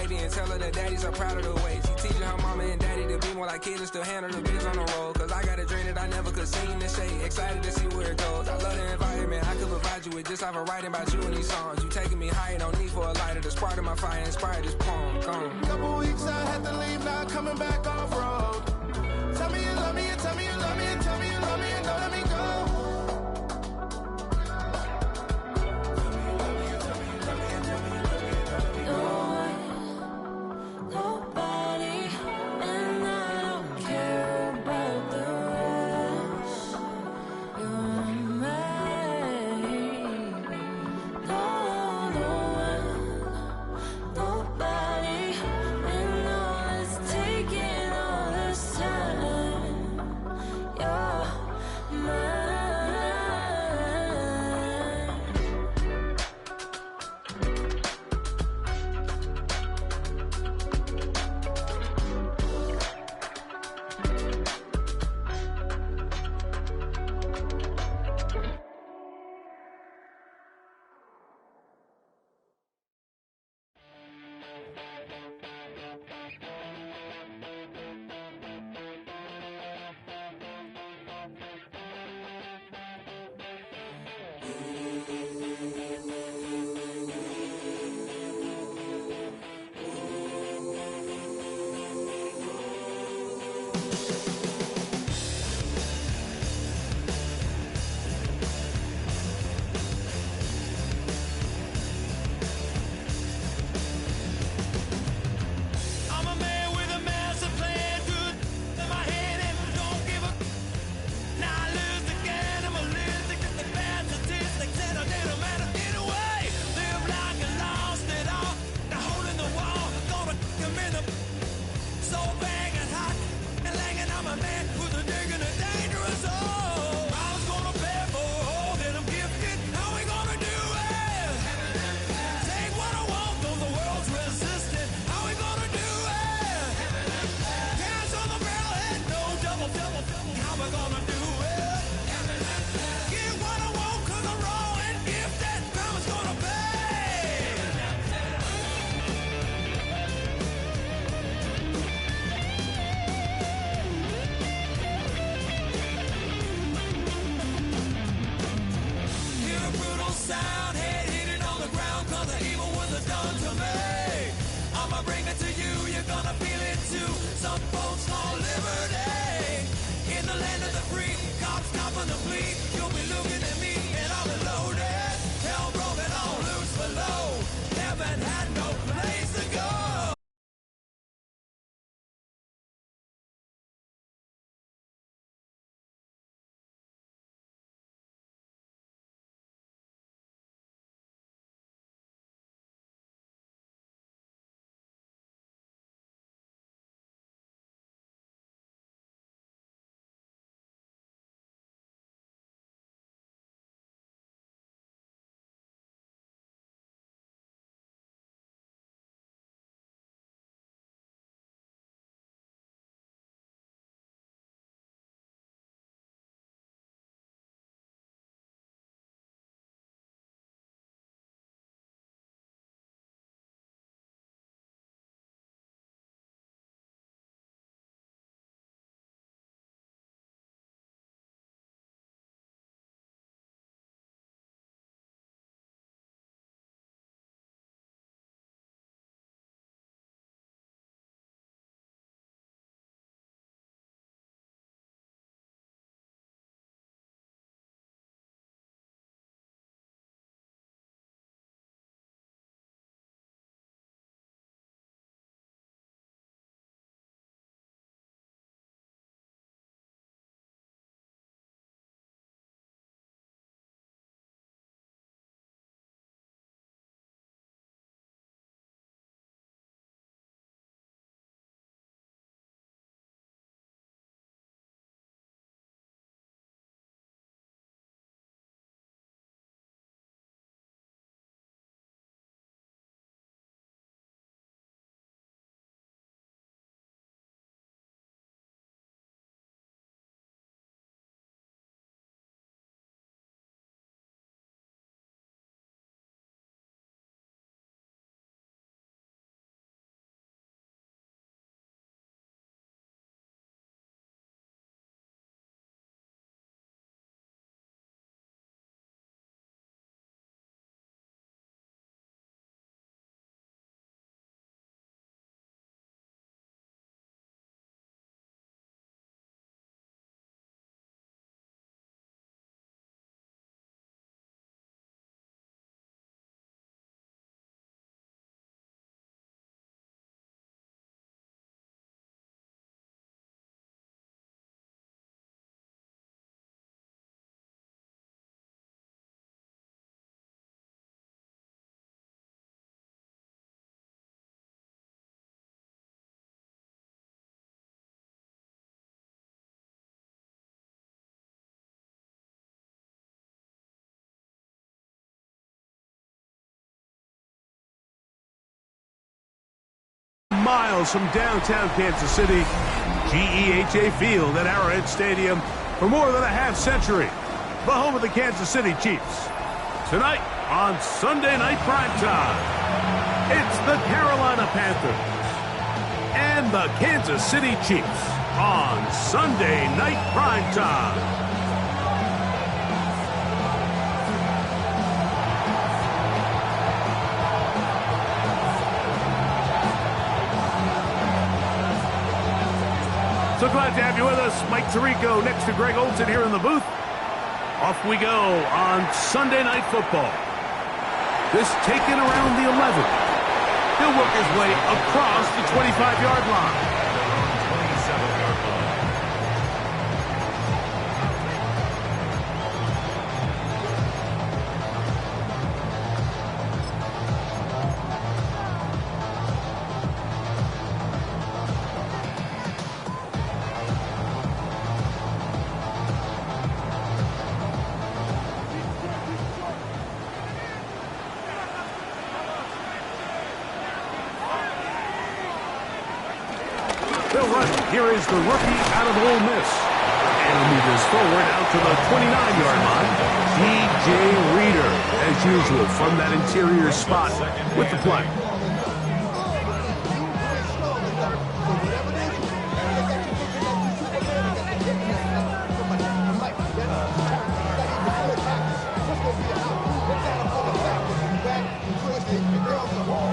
baby and tell her that daddy's so proud of the way. She teaching her mama and daddy to be more like kids and still handle the biz on the road. Cause I got a dream that I never could sing and say. Excited to see where it goes. I love the environment. I could provide you with just off of writing about you in these songs. You taking me higher, no need for a lighter. The spark of my fire inspired this poem. Gone. Couple weeks I had to leave, now coming back off road. Tell me you love me, and tell me you love me, and tell me you love me, and don't let me go. Now I lose again, I'm a loser, 'cause the bad statistics miles from downtown Kansas City, GEHA Field at Arrowhead Stadium for more than a half century. The home of the Kansas City Chiefs. Tonight on Sunday Night Primetime, it's the Carolina Panthers and the Kansas City Chiefs on Sunday Night Primetime. So glad to have you with us. Mike Tirico next to Greg Olson here in the booth. Off we go on Sunday Night Football. This taken around the 11th. He'll work his way across the 25-yard line. 27-yard line. They'll run. Here is the rookie out of Ole Miss. And he'll move this forward out to the 29-yard line. DJ Reader, as usual, from that interior spot with the play.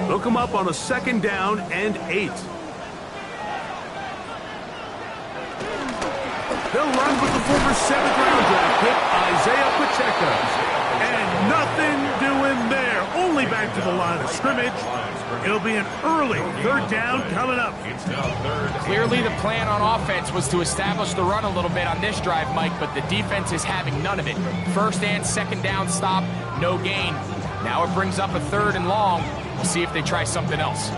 They'll come up on a 2nd down and 8. They'll run with the former 7th-round draft pick, Isaiah Pacheco. And nothing doing there. Only back to the line of scrimmage. It'll be an early 3rd down coming up. Clearly the plan on offense was to establish the run a little bit on this drive, Mike, but the defense is having none of it. 1st and 2nd down stop, no gain. Now it brings up a 3rd and long. We'll see if they try something else.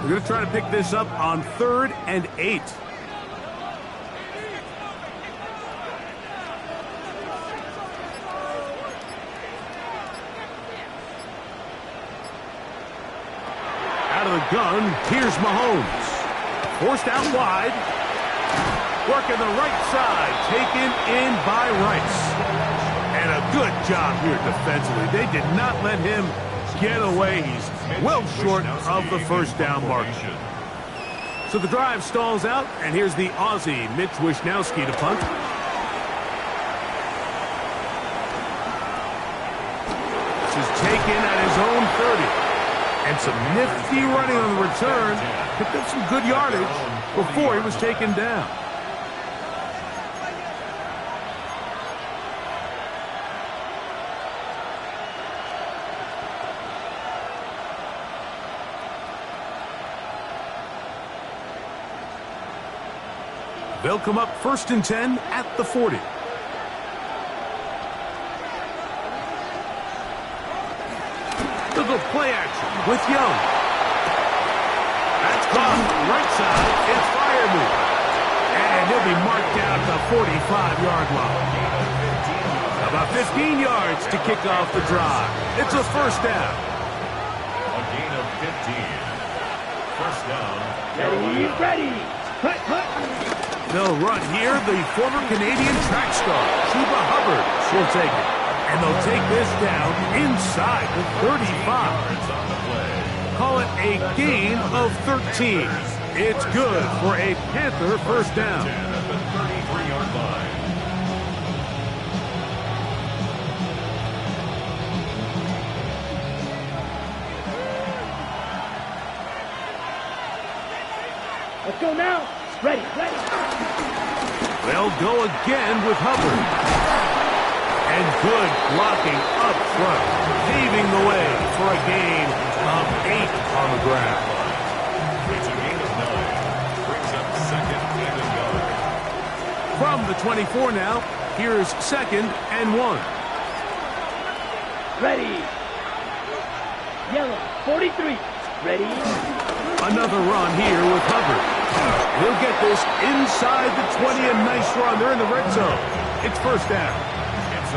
We're going to try to pick this up on 3rd and 8. Out of the gun, here's Mahomes. Forced out wide. Working the right side. Taken in by Rice. And a good job here defensively. They did not let him get away. He's well short of the 1st down mark. So the drive stalls out, and here's the Aussie, Mitch Wishnowsky, to punt. This is taken at his own 30. And some nifty running on the return. Picked up some good yardage before he was taken down. They'll come up 1st and 10 at the 40. They'll go play action with Young. That's caught right side. It's Firemove. And he'll be marked down at the 45-yard line. About 15 yards to kick off the drive. It's a 1st down. A gain of 15. 1st down. Ready. Hut. They'll run here. The former Canadian track star, Chuba Hubbard, will take it. And they'll take this down inside the 35. Call it a gain of 13. It's good for a Panther 1st down. At the 33-yard line. Let's go now. Ready. They'll go again with Hubbard. And good blocking up front, paving the way for a gain of 8 on the ground. It's a gain of 9. Brings up 2nd and a yard. From the 24 now, here's 2nd and 1. Ready. Yellow, 43. Ready. Another run here with Hubbard. He'll get this inside the 20, a nice run. They're in the red zone. It's 1st down. It's a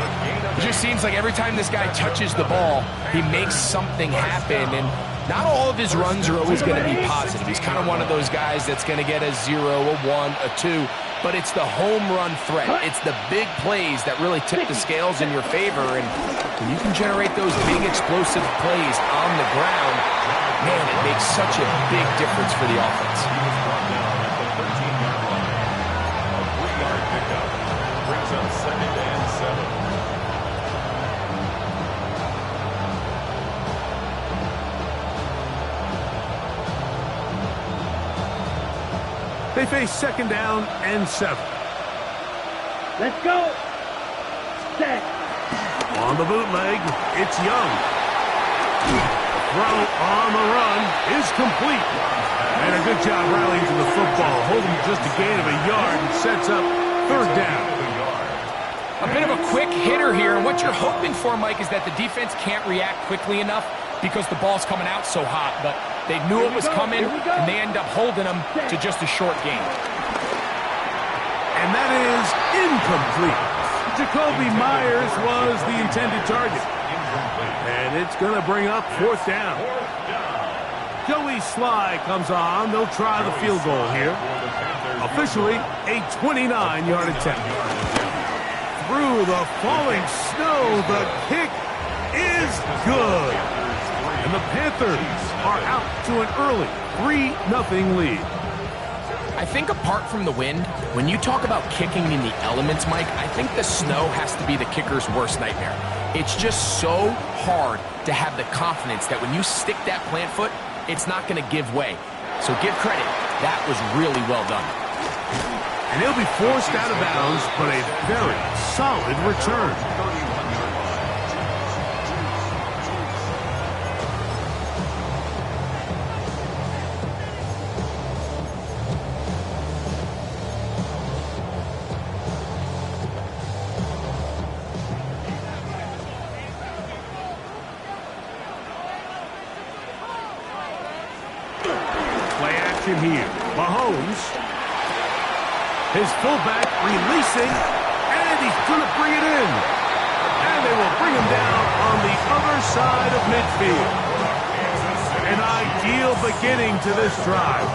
It just seems like every time this guy touches the ball, he makes something happen, and not all of his runs are always going to be positive. He's kind of one of those guys that's going to get a 0, a 1, a 2, but it's the home run threat. It's the big plays that really tip the scales in your favor, and when you can generate those big explosive plays on the ground, man, it makes such a big difference for the offense. He was brought down at the 13-yard line. A 3-yard pickup brings up 2nd and 7. They face 2nd down and 7. Let's go. Set. On the bootleg, it's Young. Throw on the run is complete. And a good job rallying to the football, holding just a gain of a yard and sets up 3rd down. A bit of a quick hitter here, and what you're hoping for, Mike, is that the defense can't react quickly enough because the ball's coming out so hot, but they knew it was coming, and they end up holding them to just a short gain. And that is incomplete. Jacoby Myers was the intended target. And it's going to bring up 4th down. Joey Sly comes on. They'll try the field goal here. Officially, a 29-yard attempt. Through the falling snow, the kick is good. And the Panthers are out to an early 3-0 lead. I think apart from the wind, when you talk about kicking in the elements, Mike, I think the snow has to be the kicker's worst nightmare. It's just so hard to have the confidence that when you stick that plant foot, it's not going to give way. So give credit. That was really well done. And he'll be forced out of bounds, but a very solid return. Play action here. Mahomes. His fullback releasing, and he's going to bring it in. And they will bring him down on the other side of midfield. An ideal beginning to this drive.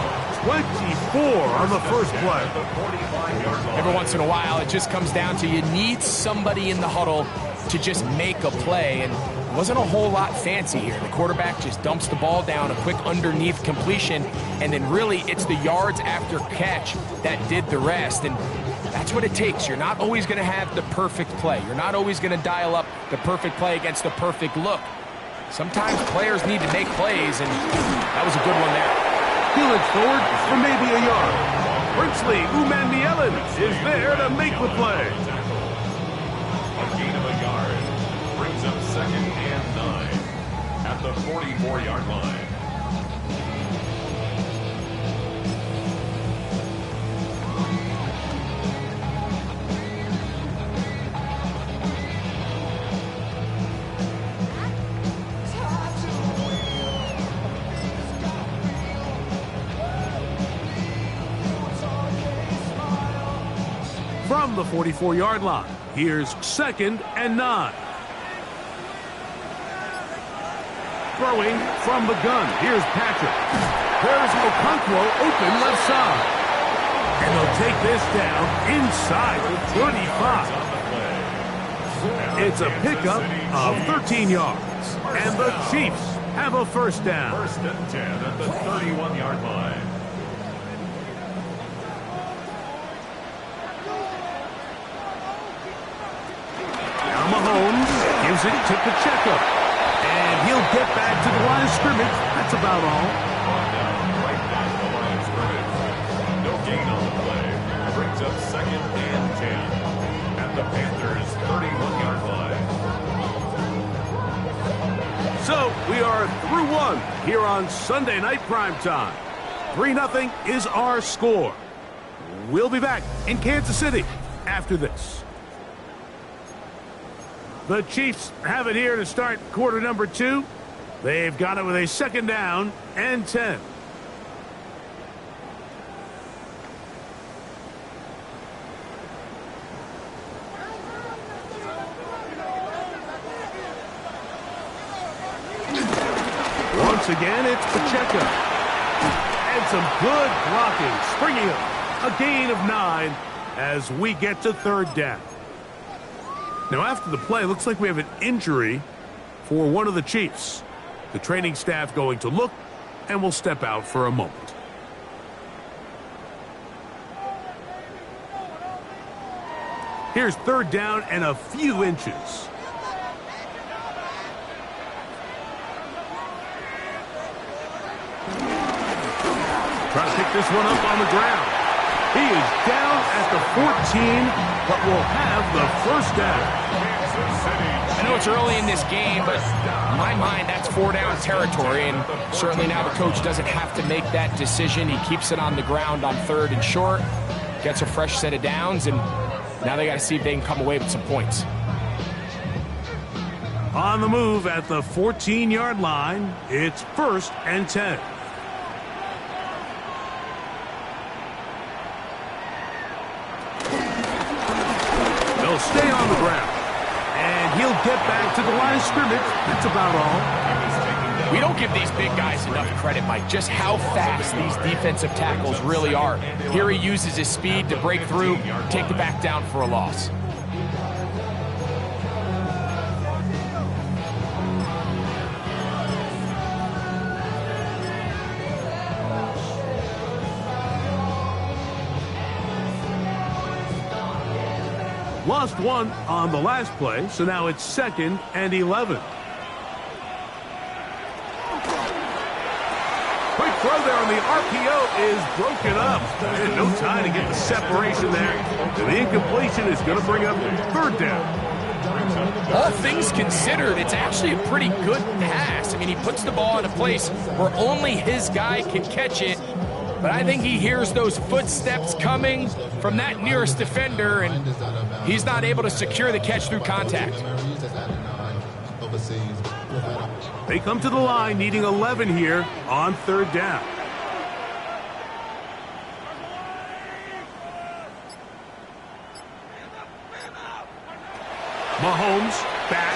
24 on the first play. Every once in a while, it just comes down to you need somebody in the huddle to just make a play, and it wasn't a whole lot fancy here. The quarterback just dumps the ball down, a quick underneath completion, and then really it's the yards after catch that did the rest, and that's what it takes. You're not always going to have the perfect play. You're not always going to dial up the perfect play against the perfect look. Sometimes players need to make plays, and that was a good one there. He'll it forward for maybe a yard. Princely Umanmielen is there to make the play. A gain of a yard brings up 2nd and 9 at the 44-yard line. From the 44-yard line, here's 2nd and 9. Throwing from the gun, here's Patrick. There's Okonkwo open left side. And they'll take this down inside the 35. It's a pickup of 13 yards. And the Chiefs have a 1st down. 1st and 10 at the 31-yard line. Mahomes gives it to Pacheco. And he'll get back to the line of scrimmage. That's about all. Right down the line of scrimmage. No gain on the play. Brings up 2nd and 10 at the Panthers' 31-yard line. So we are through one here on Sunday Night Primetime. 3-0 is our score. We'll be back in Kansas City after this. The Chiefs have it here to start quarter number 2. They've got it with a 2nd down and 10. once again, it's Pacheco. And some good blocking, springing up a gain of 9 as we get to third down. Now, after the play, looks like we have an injury for one of the Chiefs. The training staff going to look, and will step out for a moment. Here's third down and a few inches. Try to pick this one up on the ground. He is down at the 14, but will have the first down. I know it's early in this game, but in my mind, that's 4-down territory, and certainly now the coach doesn't have to make that decision. He keeps it on the ground on 3rd and short, gets a fresh set of downs, and now they got to see if they can come away with some points. On the move at the 14-yard line, it's 1st and 10. They'll stay on the ground. And he'll get back to the line of scrimmage. That's about all. We don't give these big guys enough credit, Mike, just how fast these defensive tackles really are. Here he uses his speed to break through, take the back down for a loss. Lost one on the last play, so now it's 2nd and 11. Quick throw there on the RPO is broken up. And no time to get the separation there. And the incompletion is going to bring up 3rd down. All things considered, it's actually a pretty good pass. I mean, he puts the ball in a place where only his guy can catch it. But I think he hears those footsteps coming from that nearest defender, and he's not able to secure the catch through contact. They come to the line needing 11 here on 3rd down. Mahomes back.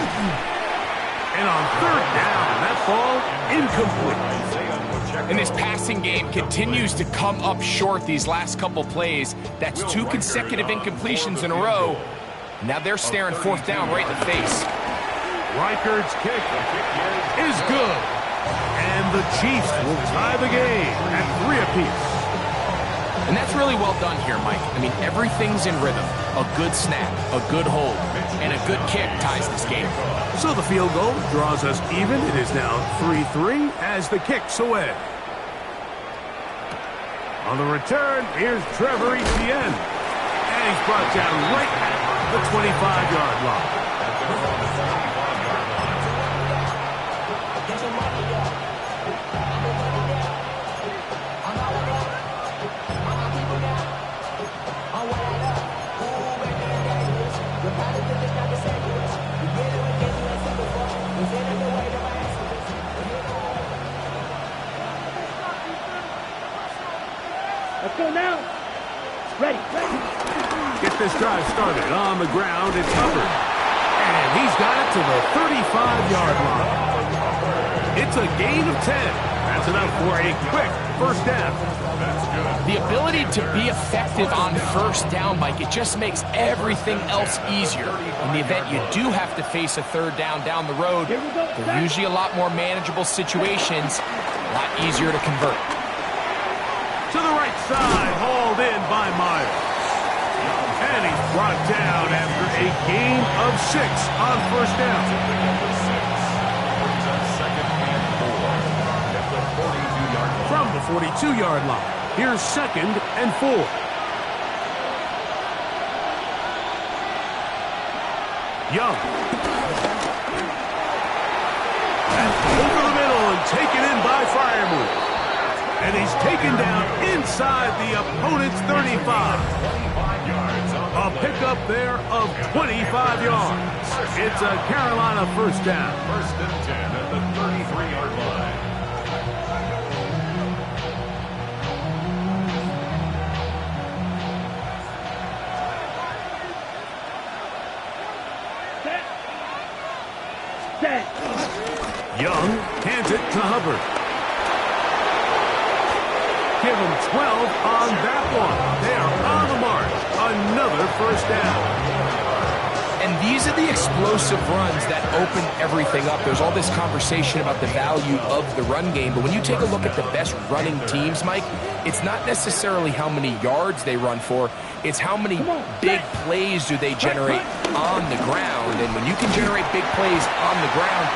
And on 3rd down, that ball incomplete. And this passing game continues to come up short these last couple plays. That's 2 consecutive incompletions in a row. Now they're staring 4th down right in the face. Reichard's kick is good. And the Chiefs will tie the game at 3 apiece. And that's really well done here, Mike. I mean, everything's in rhythm. A good snap, a good hold, and a good kick ties this game. So the field goal draws us even. It is now 3-3 as the kick's away. On the return, here's Trevor Etienne. And he's brought down right at the 25-yard line. Let's go now. Ready. Get this drive started. On the ground, it's Hubbard. And he's got it to the 35-yard line. It's a gain of 10. That's enough for a quick first down. The ability to be effective on first down, Mike, it just makes everything else easier. In the event you do have to face a 3rd down the road, they're usually a lot more manageable situations, a lot easier to convert. To the right side, hauled in by Myers. And he's brought down after a gain of 6 on first down. From the 42-yard line, here's 2nd and 4. Young. And over the middle and taken in by Firemouth. And he's taken down inside the opponent's 35. A pickup there of 25 yards. It's a Carolina first down. 1st and 10 at the 33-yard line. Set. Young hands it to Hubbard. Give them 12 on that one. They are on the march. Another first down. And these are the explosive runs that open everything up. There's all this conversation about the value of the run game, but when you take a look at the best running teams, Mike, it's not necessarily how many yards they run for, it's how many big plays do they generate on the ground. And when you can generate big plays on the ground,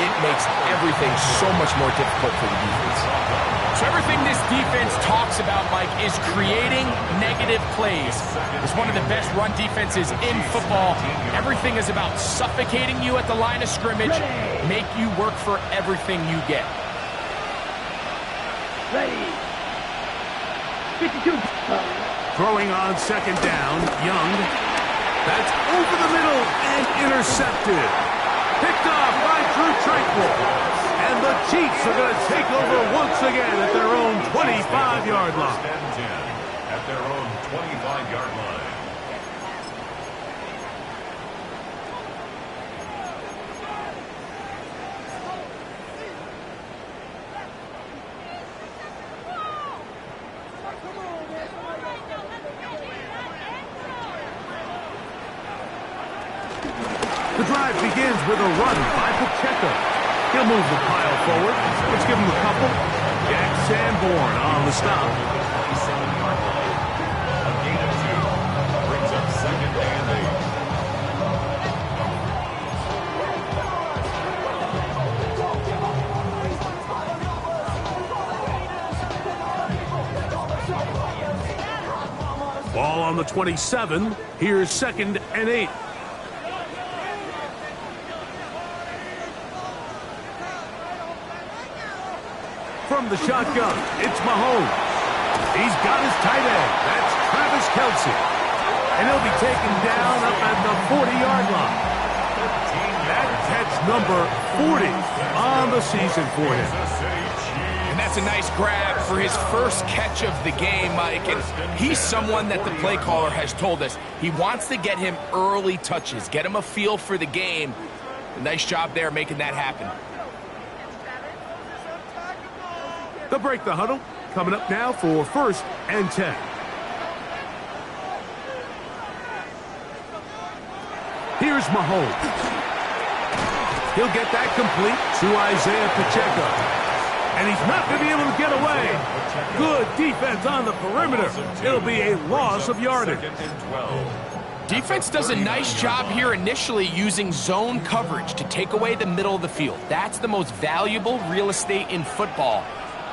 it makes everything so much more difficult for the defense. So everything this defense talks about, Mike, is creating negative plays. It's one of the best run defenses in football. Everything is about suffocating you at the line of scrimmage, make you work for everything you get. Ready. 52. Throwing on second down, Young. That's over the middle and intercepted. Picked off by Drew Tranquil. And the Chiefs are going to take over once again at their own 25-yard line. At their own 25-yard line. The drive begins with a run by Pacheco. He'll move the pile forward. Let's give him a couple. Jack Sanborn on the stop. 27-yard line. A gain of 2. Brings up second and 8. Ball on the 27. Here's second and 8. From the shotgun, it's Mahomes. He's got his tight end. That's Travis Kelce. And he'll be taken down up at the 40-yard line. That catch number 40 on the season for him. And that's a nice grab for his first catch of the game, Mike. And he's someone that the play caller has told us he wants to get him early touches, get him a feel for the game. A nice job there making that happen. They'll break the huddle. Coming up now for first and 10. Here's Mahomes. He'll get that complete to Isaiah Pacheco. And he's not going to be able to get away. Good defense on the perimeter. It'll be a loss of yardage. Defense does a nice job here initially using zone coverage to take away the middle of the field. That's the most valuable real estate in football.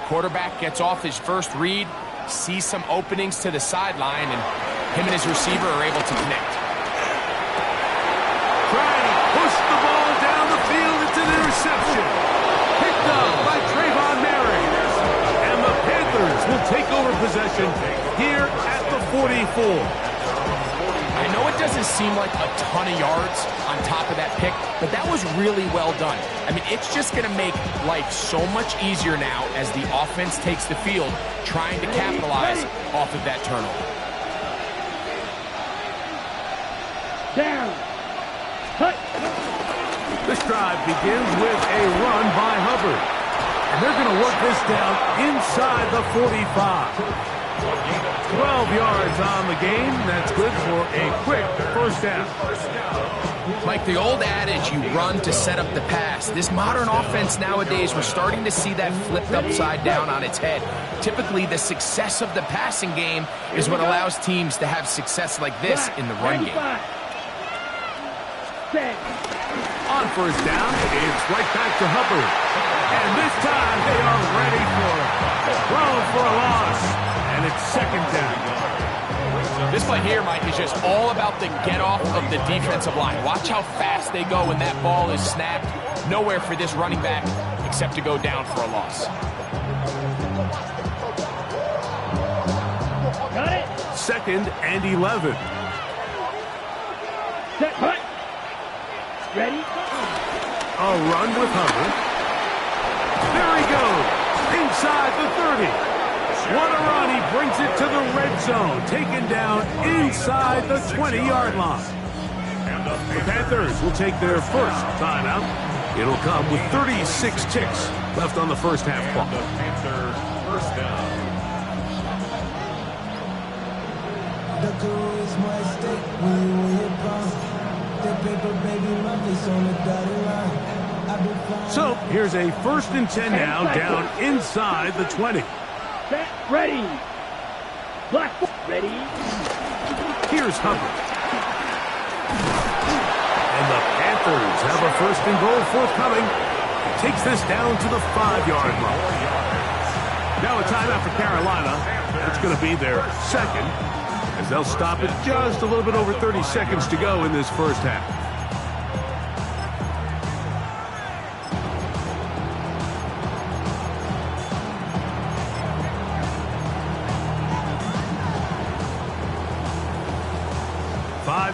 Quarterback gets off his first read, sees some openings to the sideline, and him and his receiver are able to connect. Trying to push the ball down the field. It's an interception. Picked up by Trayvon Merry. And the Panthers will take over possession here at the 44. I know it doesn't seem like a ton of yards on top of that pick, but that was really well done. I mean, it's just going to make life so much easier now as the offense takes the field, trying to capitalize off of that turnover. Down. Cut. This drive begins with a run by Hubbard. And they're going to work this down inside the 45. 12 yards on the game. That's good for a quick first down. Like the old adage, you run to set up the pass. This modern offense nowadays, we're starting to see that flipped upside down on its head. Typically, the success of the passing game is what allows teams to have success like this in the run game. On first down, it's right back to Hubbard. And this time, they are ready for it. Thrown for a loss. And it's second down. This play here, Mike, is just all about the get-off of the defensive line. Watch how fast they go when that ball is snapped. Nowhere for this running back except to go down for a loss. Got it. Second and 11. Set. Cut. Ready. A run with Hubbard. There he goes. Inside the 30. What a run. He brings it to the red zone. Taken down inside the 20-yard line. The Panthers will take their first timeout. It'll come with 36 ticks left on the first half clock. The Panthers first down. The career is more at stake when you're bound. That paper, baby, my face on the dotted line. So here's a 1st and 10 now, down inside the 20. Set, ready. Black, ready. Here's Hubbard. And the Panthers have a 1st and goal forthcoming. He takes this down to the 5-yard line. Now a timeout for Carolina. That's going to be their 2nd, as they'll stop it just a little bit over 30 seconds to go in this first half.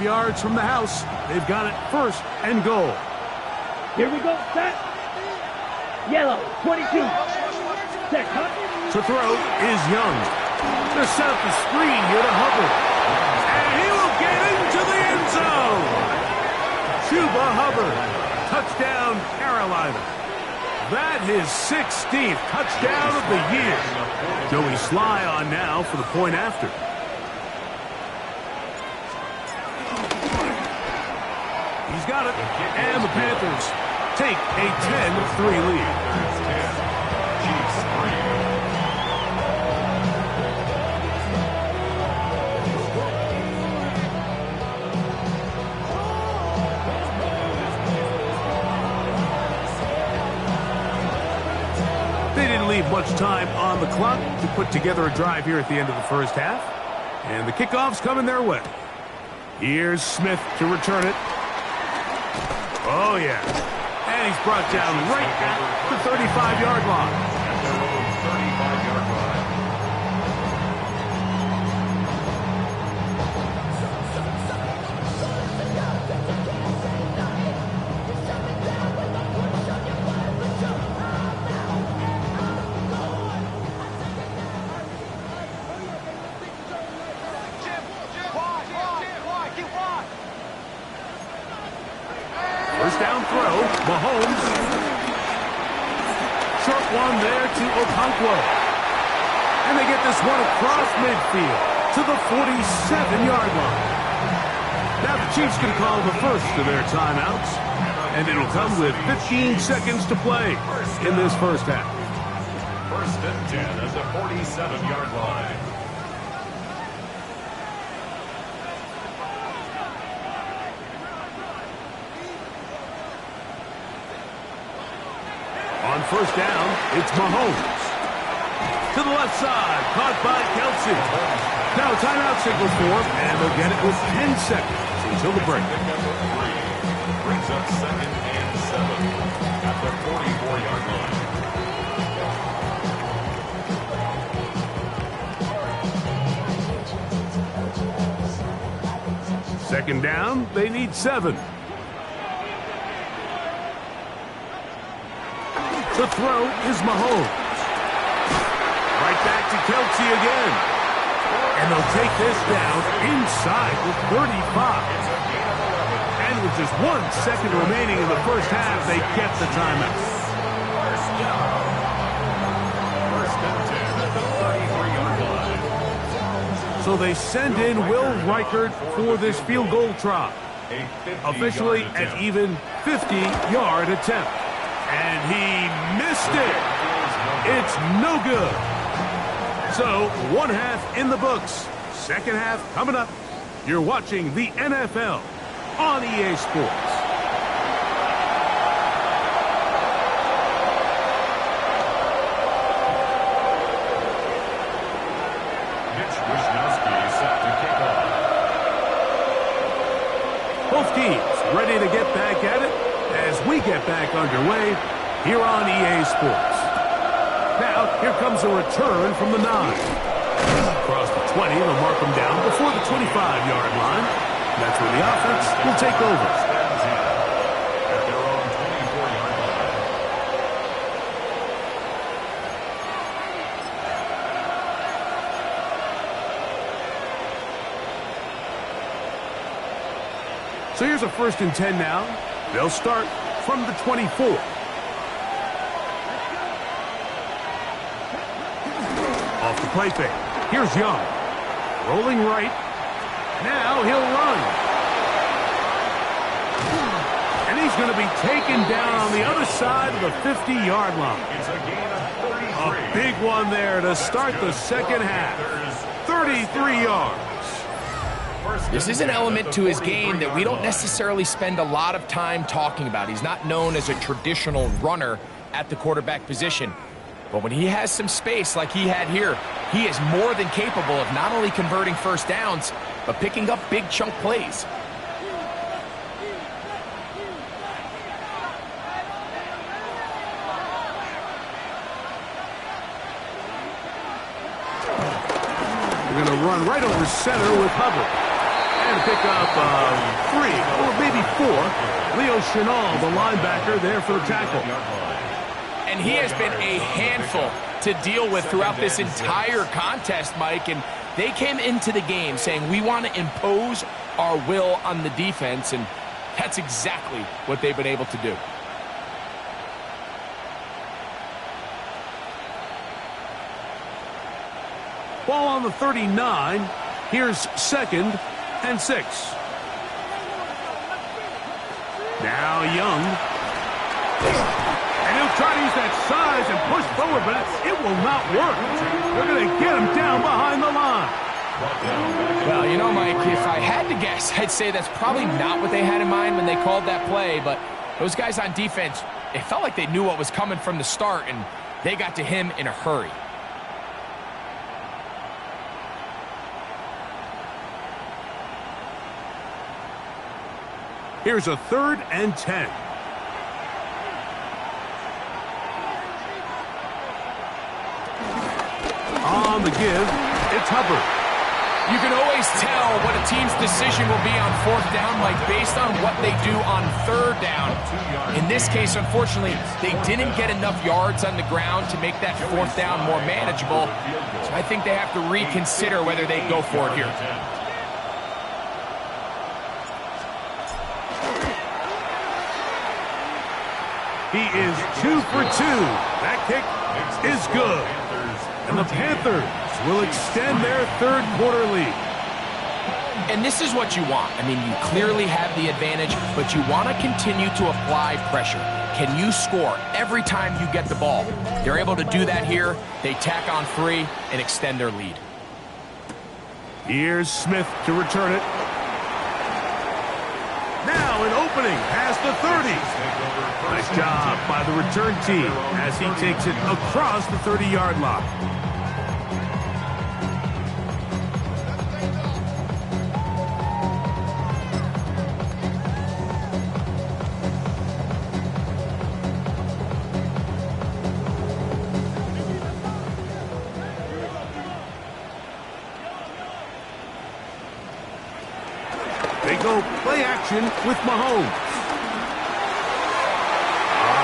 Yards from the house. They've got it 1st and goal. Here we go. Set. Yellow, 22. Set, cut. To throw is Young. They're set up the screen here to Hubbard. And he will get into the end zone. Chuba Hubbard. Touchdown, Carolina. That his 16th touchdown of the year. Joey Sly on now for the point after. He's got it, and the Panthers take a 10-3 lead. They didn't leave much time on the clock to put together a drive here at the end of the first half, and the kickoff's coming their way. Here's Smith to return it. Oh, yeah. And he's brought down right at the 35-yard line. At their own 35-yard line. First down throw, Mahomes. Short one there to Okonkwo. And they get this one across midfield to the 47-yard line. Now the Chiefs can call the first of their timeouts. And it'll come with 15 seconds to play in this first half. 1st and 10 at the 47-yard line. On first down, it's Mahomes. To the left side, caught by Kelsey. Now a timeout signal form, and they'll get it with 10 seconds until the break. Brings up 2nd and 7 at the 44-yard line. Second down, they need 7. The throw is Mahomes. Right back to Kelsey again. And they'll take this down inside the 35. And with just 1 second remaining in the first half, they get the timeout. 1st and 10 at the 33-yard line. So they send in Will Reichert for this field goal try. Officially an even 50-yard attempt. And he missed it. It's no good. So, 1 half in the books. Second half coming up. You're watching the NFL on EA Sports. Mitch Wishnowsky set to kick off. Both teams ready to get back at it as we get back underway here on EA Sports. Now, here comes a return from the 9. Across the 20, they'll mark them down before the 25-yard line. That's where the offense will take over. At their own 24-yard line. So here's a 1st and 10 now. They'll start from the 24. Off the play fake. Here's Young. Rolling right. Now he'll run. And he's going to be taken down on the other side of the 50-yard line. It's a gain of 33. A big one there to start the second half. 33 yards. This is an element to his game that we don't necessarily spend a lot of time talking about. He's not known as a traditional runner at the quarterback position. But when he has some space like he had here, he is more than capable of not only converting first downs, but picking up big chunk plays. We're going to run right over center with Hubbard. And pick up 3 or maybe 4. Leo Chenal, the linebacker, there for the tackle. And he has been a handful to deal with throughout this entire contest, Mike. And they came into the game saying, we want to impose our will on the defense. And that's exactly what they've been able to do. Ball on the 39. Here's 2nd and 6. Now Young. And he'll try to use that size and push forward, but it will not work. They're going to get him down behind the line. Well, you know, Mike, if I had to guess, I'd say that's probably not what they had in mind when they called that play, but those guys on defense, it felt like they knew what was coming from the start, and they got to him in a hurry. Here's a 3rd and 10. On the give, it's Hubbard. You can always tell what a team's decision will be on 4th down, Mike, based on what they do on 3rd down. In this case, unfortunately, they didn't get enough yards on the ground to make that 4th down more manageable. So I think they have to reconsider whether they go for it here. He is 2 for 2. That kick is good. And the Panthers will extend their 3rd quarter lead. And this is what you want. I mean, you clearly have the advantage, but you want to continue to apply pressure. Can you score every time you get the ball? They're able to do that here. They tack on 3 and extend their lead. Here's Smith to return it. Now an opening past the 30. Nice job by the return team as he takes it across the 30-yard line. They go play action with Mahomes.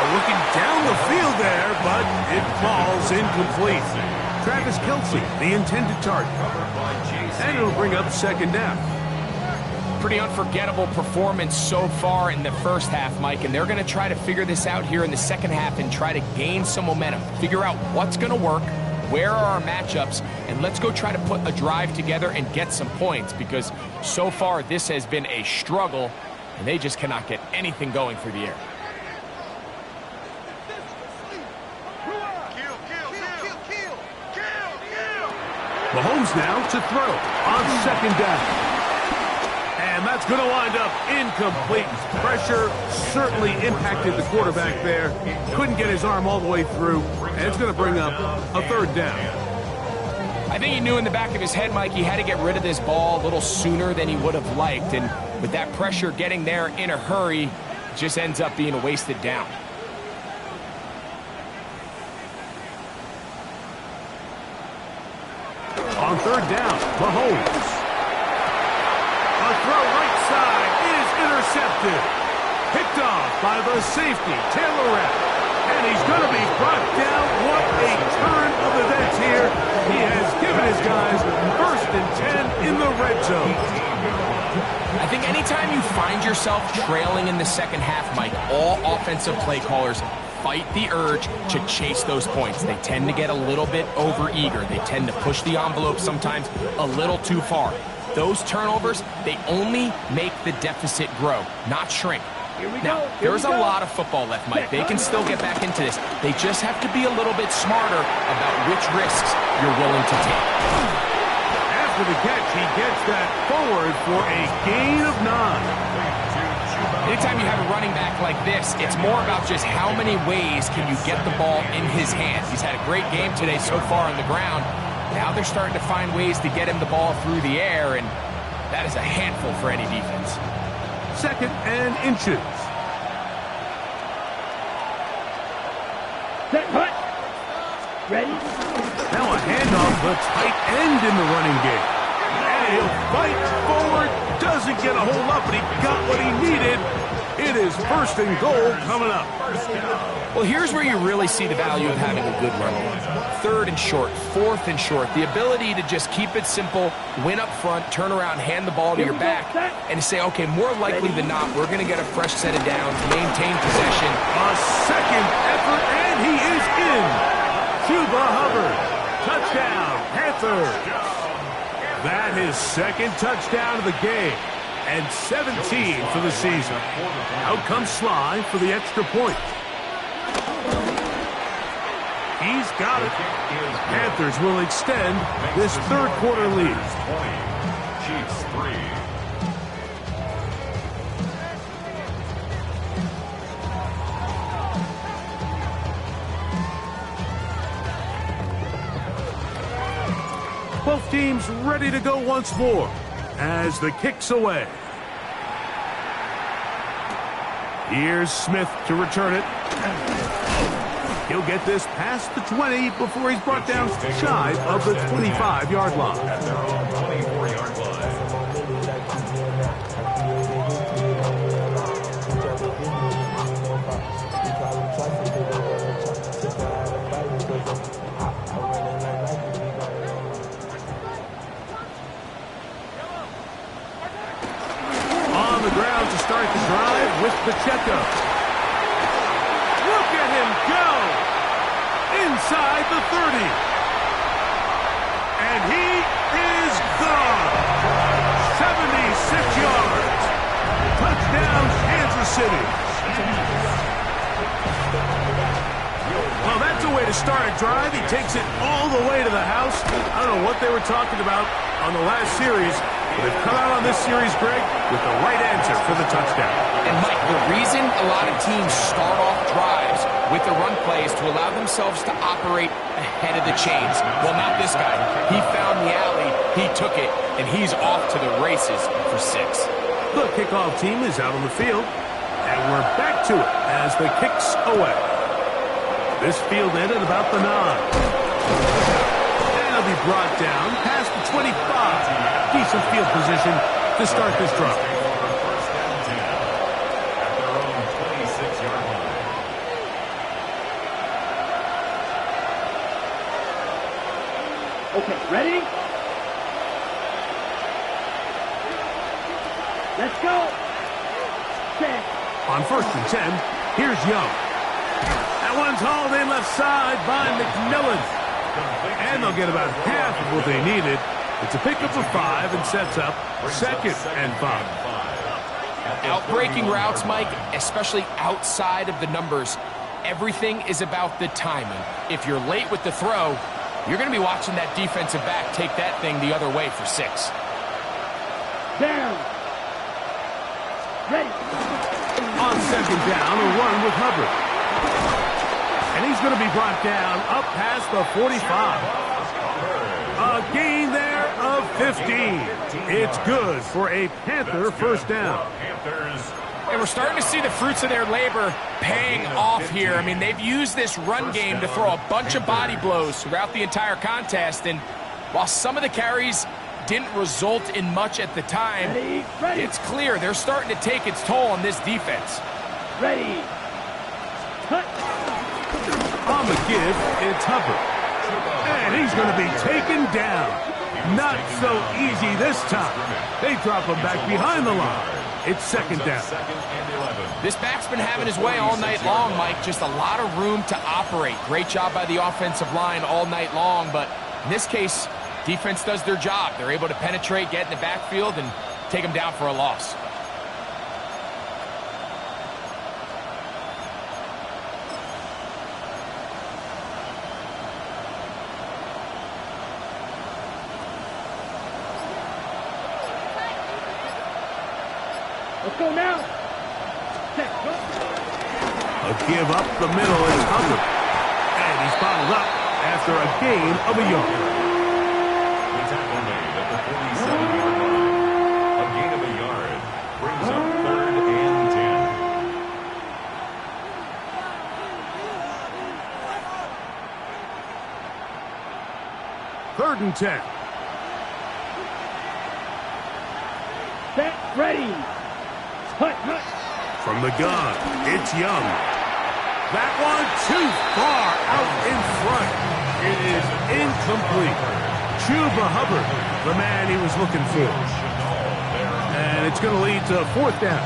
Looking down the field there, but it falls incomplete. Travis Kelce, the intended target. And it'll bring up 2nd down. Pretty unforgettable performance so far in the first half, Mike, and they're going to try to figure this out here in the second half and try to gain some momentum. Figure out what's going to work, where are our matchups, and let's go try to put a drive together and get some points, because so far this has been a struggle, and they just cannot get anything going through the air. Mahomes now to throw on 2nd down. And that's going to wind up incomplete. Pressure certainly impacted the quarterback there. Couldn't get his arm all the way through. And it's going to bring up a 3rd down. I think he knew in the back of his head, Mike, he had to get rid of this ball a little sooner than he would have liked. And with that pressure getting there in a hurry, it just ends up being a wasted down. On 3rd down, Mahomes. A throw right side is intercepted. Picked off by the safety, Taylor Rapp. And he's going to be brought down. What a turn of events here. He has given his guys 1st and 10 in the red zone. I think anytime you find yourself trailing in the second half, Mike, all offensive play callers fight the urge to chase those points. They tend to get a little bit overeager. They tend to push the envelope sometimes a little too far. Those turnovers, they only make the deficit grow, not shrink. Now, there's a lot of football left, Mike. They can still get back into this. They just have to be a little bit smarter about which risks you're willing to take. After the catch, he gets that forward for a gain of 9. Anytime you have a running back like this, it's more about just how many ways can you get the ball in his hands. He's had a great game today so far on the ground. Now they're starting to find ways to get him the ball through the air, and that is a handful for any defense. 2nd and inches. Set, hut. Ready? Now a handoff, the tight end in the running game. And he'll fight forward. Doesn't get a whole lot, but he got what he needed. It is 1st and goal coming up. Well, here's where you really see the value of having a good run game. 3rd and short, 4th and short. The ability to just keep it simple, win up front, turn around, hand the ball to your back, and say, okay, more likely than not, we're going to get a fresh set of downs, maintain possession. A second effort, and he is in. Chuba Hubbard. Touchdown, Panthers. That is 2nd touchdown of the game, and 17 for the season. Out comes Sly for the extra point. He's got it. Panthers will extend this 3rd quarter lead. Chiefs 3. Both teams ready to go once more as the kick's away. Here's Smith to return it. He'll get this past the 20 before he's brought down shy of the 25-yard line. At their own 24-yard line. On the ground to start the drive with Pacheco. Look at him go! Inside the 30. And he is gone. 76 yards. Touchdown, Kansas City. Well, that's a way to start a drive. He takes it all the way to the house. I don't know what they were talking about on the last series, but they've come out on this series, Greg, with the right answer for the touchdown. And Mike, the reason a lot of teams start off drives with the run plays to allow themselves to operate ahead of the chains. Well, not this guy. He found the alley, he took it, and he's off to the races for 6. The kickoff team is out on the field, and we're back to it as the kick's away. This field ended about the 9. And he'll be brought down past the 25. Decent field position to start this drive. First down 10 at their own 26-yard line. Okay, ready? Let's go. Set. On 1st and 10, here's Young. That one's hauled in left side by McMillan. And they'll get about half of what they needed. It's a pickup of 5 and sets up 2nd and 5. Out-breaking routes, Mike, especially outside of the numbers, everything is about the timing. If you're late with the throw, you're going to be watching that defensive back take that thing the other way for 6. Down. Ready. On 2nd down, a run with Hubbard. And he's going to be brought down up past the 45. A gain there of 15. It's good for a Panther 1st down. And we're starting to see the fruits of their labor paying off here. I mean, they've used this run game to throw a bunch of body blows throughout the entire contest. And while some of the carries didn't result in much at the time, ready. it's clear they're starting to take its toll on this defense. Ready. Cut. On the give, it's Hubbard. And he's going to be taken down. Not so easy this time. They drop him back behind the line. It's 2nd down. This back's been having his way all night long, Mike. Just a lot of room to operate. Great job by the offensive line all night long, but in this case, Defense does their job. They're able to penetrate, get in the backfield, and take them down for a loss. Let's go now. Check. Go. A give up the middle is Hubbard. And he's bottled up after a gain of a yard. The tackle made at the 47-yard line. A gain of a yard brings up 3rd and 10. 3rd and 10. Set. Ready. Hut, hut. From the gun, it's Young. That one too far out in front. It is incomplete. Chuba Hubbard, the man he was looking for. And it's going to lead to 4th down.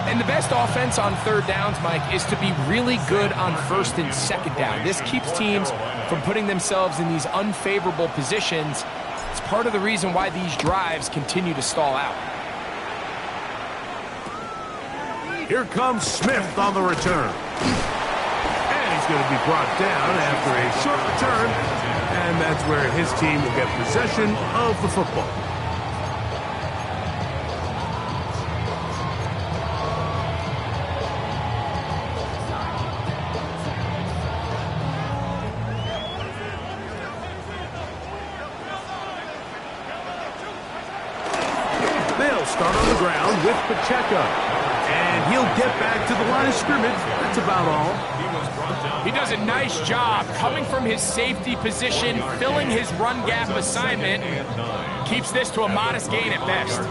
And the best offense on 3rd downs, Mike, is to be really good on 1st and 2nd down. This keeps teams from putting themselves in these unfavorable positions. It's part of the reason why these drives continue to stall out. Here comes Smith on the return. And he's going to be brought down after a short return. And that's where his team will get possession of the football. They'll start on the ground with Pacheco. And he'll get back to the line of scrimmage. That's about all. He does a nice job coming from his safety position, filling his run gap assignment. Keeps this to a modest gain at best.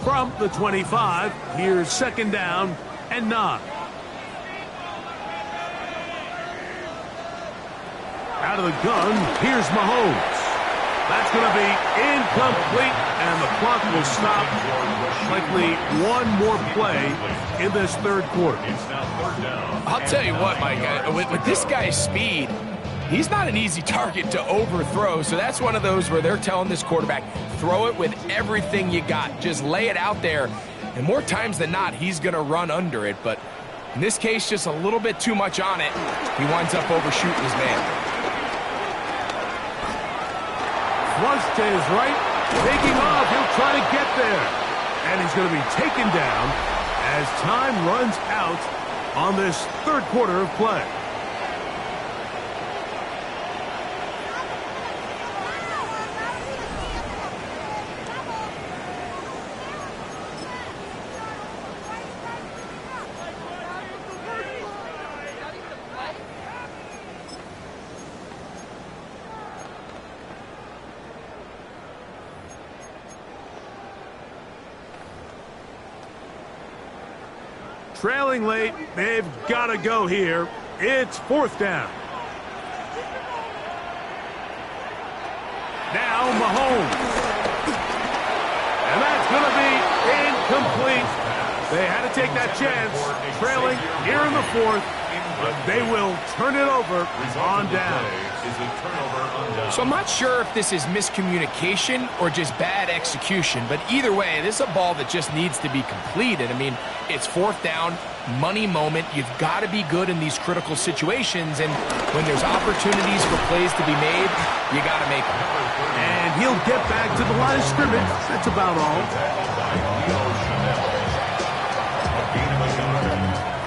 From the 25, here's 2nd down and 9. Out of the gun, here's Mahomes. That's going to be incomplete, and the clock will stop. Likely one more play in this 3rd quarter. I'll tell you what, Mike, with this guy's speed, he's not an easy target to overthrow, so that's one of those where they're telling this quarterback, throw it with everything you got. Just lay it out there, and more times than not, he's going to run under it, but in this case, just a little bit too much on it. He winds up overshooting his man. Flush to his right, taking off, he'll try to get there. And he's going to be taken down as time runs out on this 3rd quarter of play. Trailing late, they've got to go here. It's 4th down. Now Mahomes. And that's going to be incomplete. They had to take that chance, trailing here in the 4th, but they will turn it over on down. So I'm not sure if this is miscommunication or just bad execution, but either way, this is a ball that just needs to be completed. I mean, it's 4th down, money moment. You've got to be good in these critical situations, and when there's opportunities for plays to be made, you got to make them. And he'll get back to the line of scrimmage. That's about all.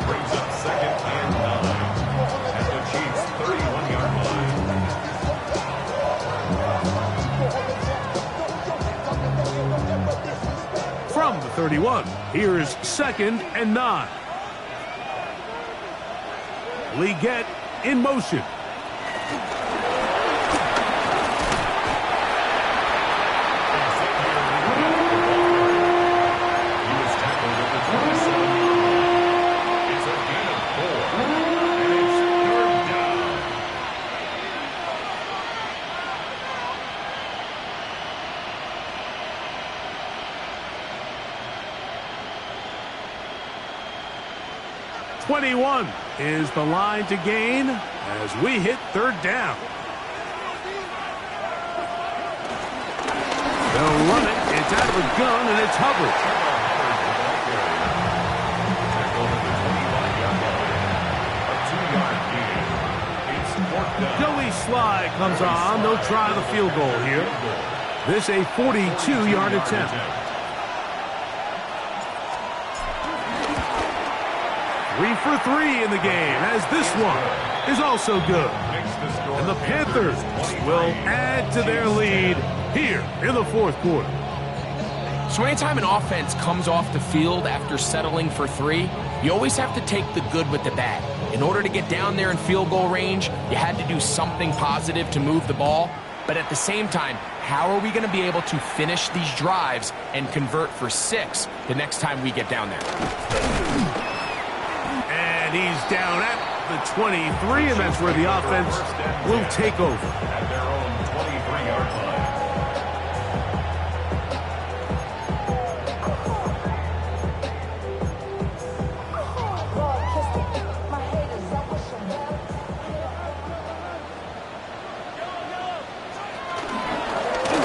Brings up 2nd and 9 at the Chiefs' 31-yard line. From the 31, here's 2nd and 9. Leggett in motion. 21 is the line to gain as we hit third down. They'll run it. It's out of the gun, and it's Hubbard. Joey Sly comes on. They'll try the field goal here. This a 42-yard attempt. 3 for 3 in the game, as this one is also good. And the Panthers will add to their lead here in the fourth quarter. So anytime an offense comes off the field after settling for 3, you always have to take the good with the bad. In order to get down there in field goal range, you had to do something positive to move the ball. But at the same time, how are we going to be able to finish these drives and convert for 6 the next time we get down there? And he's down at the 23, and that's where the offense will take over. At their own 23-yard line.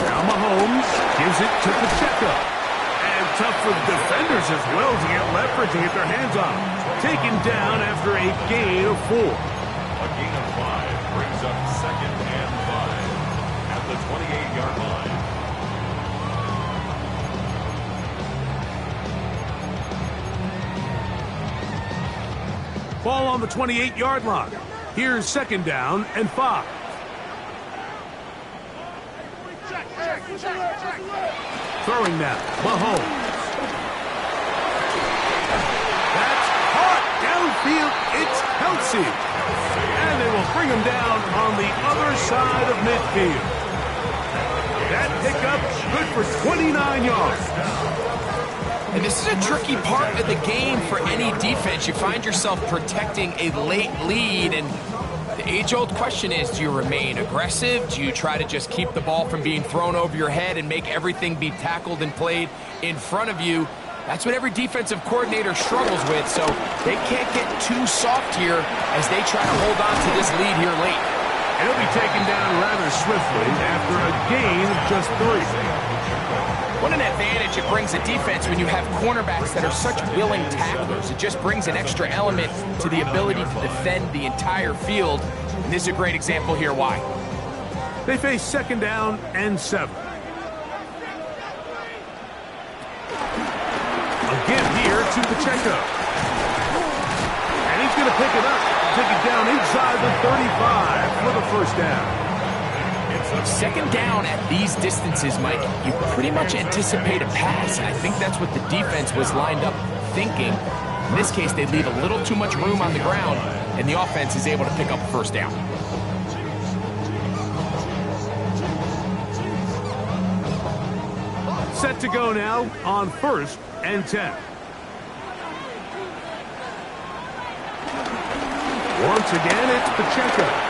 Now Mahomes gives it to Pacheco. And tough for the defenders as well to get leverage and get their hands on him. Taken down after a gain of 4. A gain of 5 brings up 2nd and 5 at the 28-yard line. Ball on the 28-yard line. Here's 2nd down and 5. Throwing now, Mahomes. That's hot downfield. It's Kelsey. And they will bring him down on the other side of midfield. That pickup good for 29 yards. And this is a tricky part of the game for any defense. You find yourself protecting a late lead, and the age-old question is, do you remain aggressive? Do you try to just keep the ball from being thrown over your head and make everything be tackled and played in front of you? That's what every defensive coordinator struggles with, so they can't get too soft here as they try to hold on to this lead here late. And he'll be taken down rather swiftly after a gain of just 3. What an advantage it brings a defense when you have cornerbacks that are such willing tacklers. It just brings an extra element to the ability to defend the entire field. And this is a great example here why. They face 2nd down and 7. Again here to Pacheco. And he's going to pick it up. Take it down inside the 35 for the 1st down. 2nd down at these distances, Mike, you pretty much anticipate a pass, and I think that's what the defense was lined up thinking. In this case, they leave a little too much room on the ground, and the offense is able to pick up 1st down. Set to go now on 1st and 10. Once again, it's Pacheco.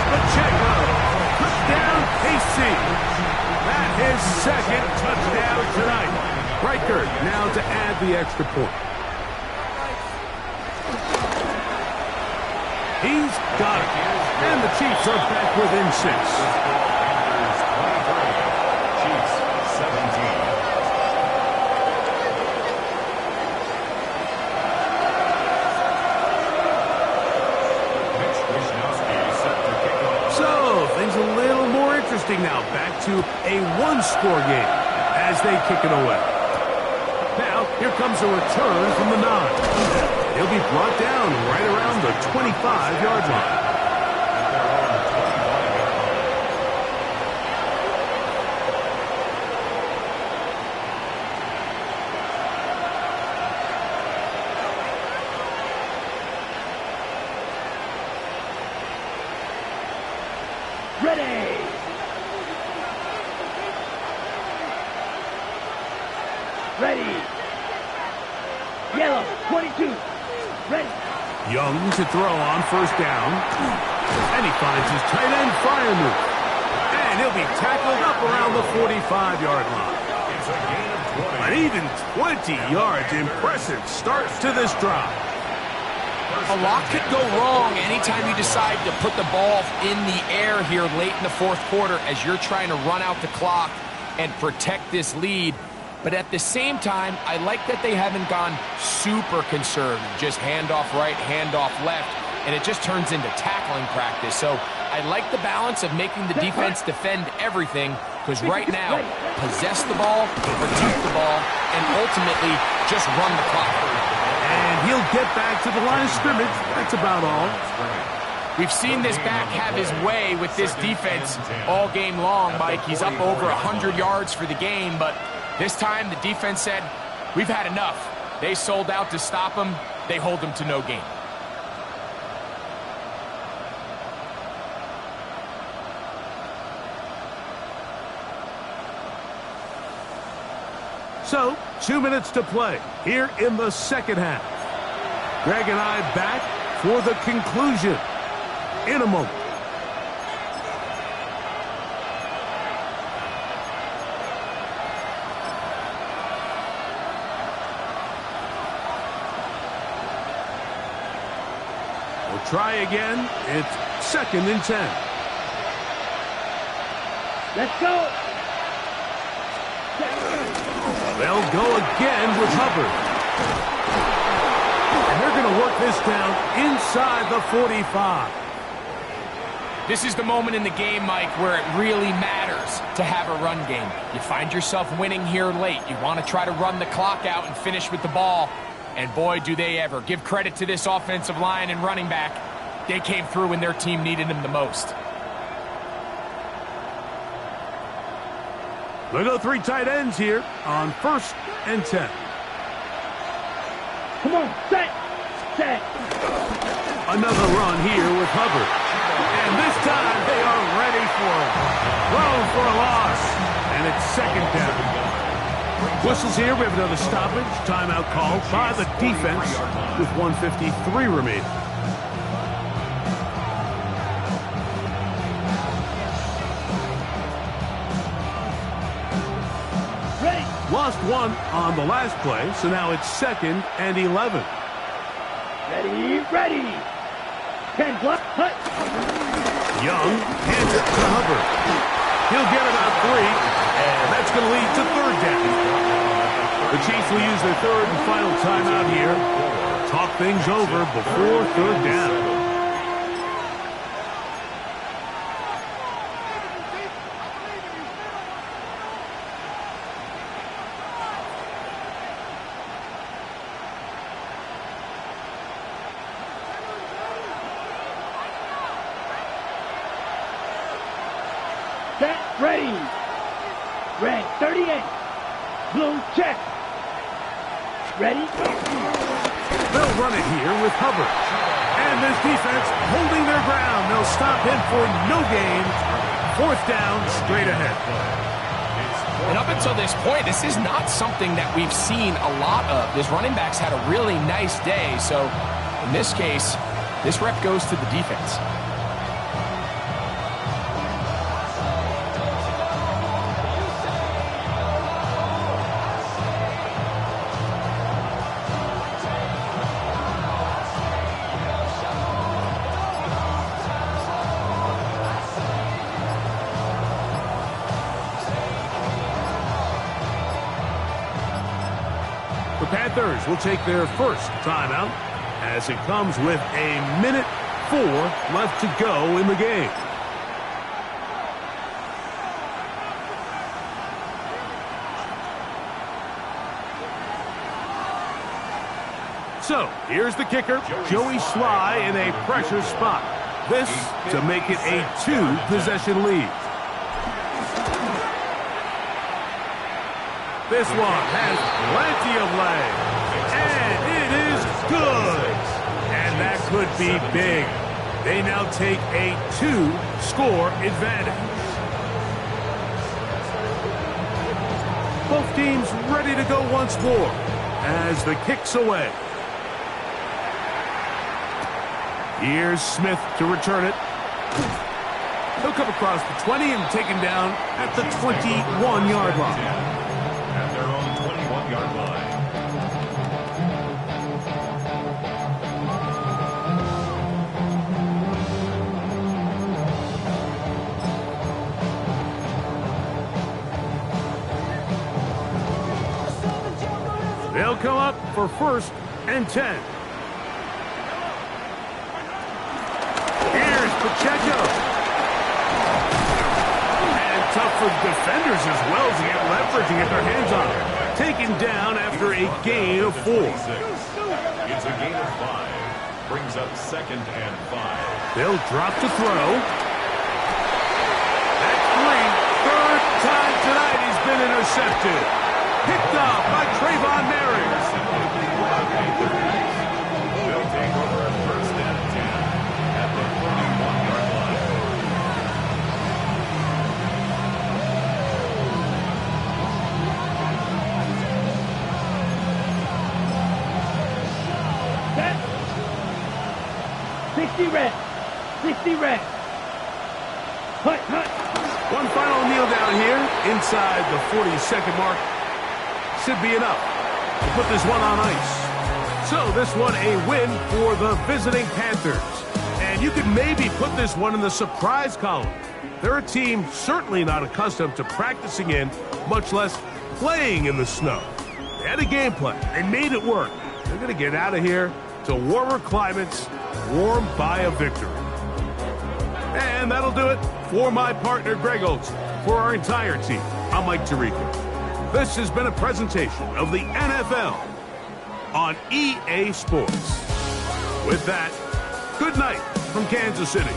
Pacheco, touchdown KC. That is 2nd touchdown tonight. Riker now to add the extra point. He's got it. And the Chiefs are back within 6. Chiefs 17. A little more interesting now. Back to a 1-score game as they kick it away. Now, here comes a return from the 9. He'll be brought down right around the 25-yard line. Ready! Ready! Yellow, 22. Ready! Young to throw on 1st down. And he finds his tight end fire move. And And he'll be tackled up around the 45-yard line. It's a gain of 20. An even 20 yards. Impressive start to this drive. A lot could go wrong anytime you decide to put the ball in the air here late in the fourth quarter as you're trying to run out the clock and protect this lead. But at the same time, I like that they haven't gone super conservative. Just handoff right, handoff left, and it just turns into tackling practice. So I like the balance of making the defense defend everything, because right now, possess the ball, protect the ball, and ultimately just run the clock. And he'll get back to the line of scrimmage. That's about all. We've seen this back have his way with this defense all game long, Mike. He's up over 100 yards for the game, but this time the defense said, we've had enough. They sold out to stop him. They hold him to no gain. So, 2 minutes to play here in the second half. Greg and I back for the conclusion in a moment. We'll try again. It's 2nd and 10. Let's go. They'll go again with Hubbard. And they're going to work this down inside the 45. This is the moment in the game, Mike, where it really matters to have a run game. You find yourself winning here late. You want to try to run the clock out and finish with the ball. And boy, do they ever. Give credit to this offensive line and running back. They came through when their team needed them the most. They'll go 3 tight ends here on 1st and 10. Come on, set. Another run here with Hubbard. And this time they are ready for him. Thrown for a loss. And it's 2nd down. Whistles here. We have another stoppage. Timeout called by the defense with 1:53 remaining. Lost 1 on the last play, so now it's 2nd and 11. Ready. 10 block. Hut. Young hands it to Hubbard. He'll get about 3, and that's going to lead to 3rd down. The Chiefs will use their 3rd and final timeout here. Talk things over before 3rd down. Set. Ready. Red 38. Blue check. Ready. They'll run it here with Hubbard. And this defense holding their ground. They'll stop him for no gain. 4th down, straight ahead. And up until this point, this is not something that we've seen a lot of. This running back's had a really nice day. So in this case, this rep goes to the defense. The Panthers will take their 1st timeout as it comes with 1:04 left to go in the game. So, here's the kicker, Joey Sly in a pressure spot. This to make it a 2-possession lead. This one has plenty of leg. And it is good. And that could be big. They now take a 2-score advantage. Both teams ready to go once more as the kick's away. Here's Smith to return it. He'll come across the 20 and taken down at the 21-yard line. At their own 21-yard line. They'll come up for 1st and 10. Here's Pacheco. And tough for defenders as well to get leverage and get their hands on it. Taken down after a gain of 4. It's a gain of 5. Brings up 2nd and 5. They'll drop to throw. That's 3. Third time tonight he's been intercepted. Picked up by Trayvon Mary. They'll take over at 1st and 10 at the 41-yard line. Set. 60 red. 60 red. Hut, hut. One final kneel down here inside the 40-second mark. Should be enough to put this one on ice. So this one a win for the visiting Panthers. And you could maybe put this one in the surprise column. They're a team certainly not accustomed to practicing in, much less playing in the snow. They had a game plan. They made it work. They're going to get out of here to warmer climates, warmed by a victory. And that'll do it for my partner, Greg Olson. For our entire team, I'm Mike Tirico. This has been a presentation of the NFL on EA Sports. With that, good night from Kansas City.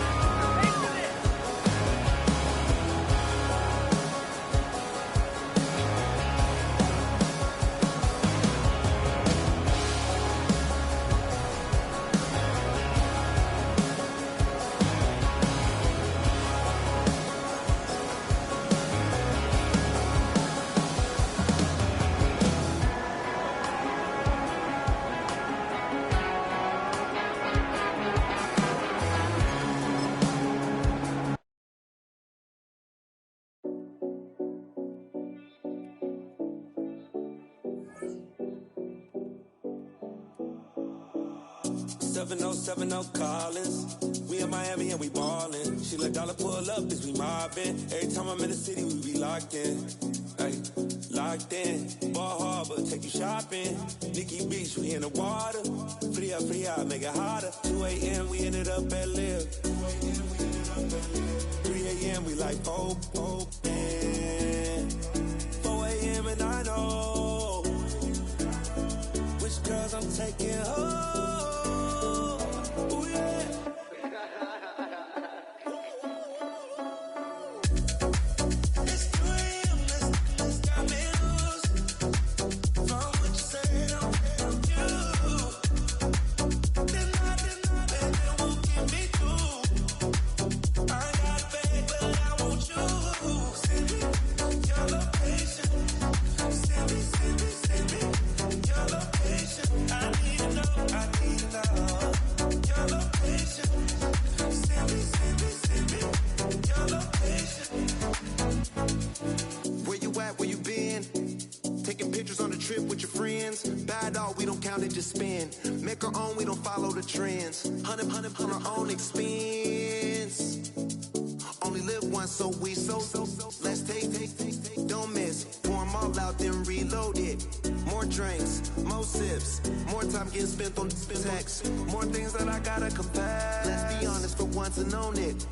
Collins. We in Miami and we ballin'. She let dollar pull up as we mobbin'. Every time I'm in the city, we be locked in. Ay, locked in. Ball Harbor, take you shopping. Nikki Beach, we in the water. Free up, make it hotter. 2 a.m. we ended up at Live. 3 a.m. we like Pope. 4 a.m. and I know which girls I'm taking home. Just spend, make our own, we don't follow the trends. 100 on our own expense. Only live once, so let's take, don't miss. Pour them all out, then reload it. More drinks, more sips, more time getting spent on text. More things that I gotta compare. Let's be honest, for once and own it.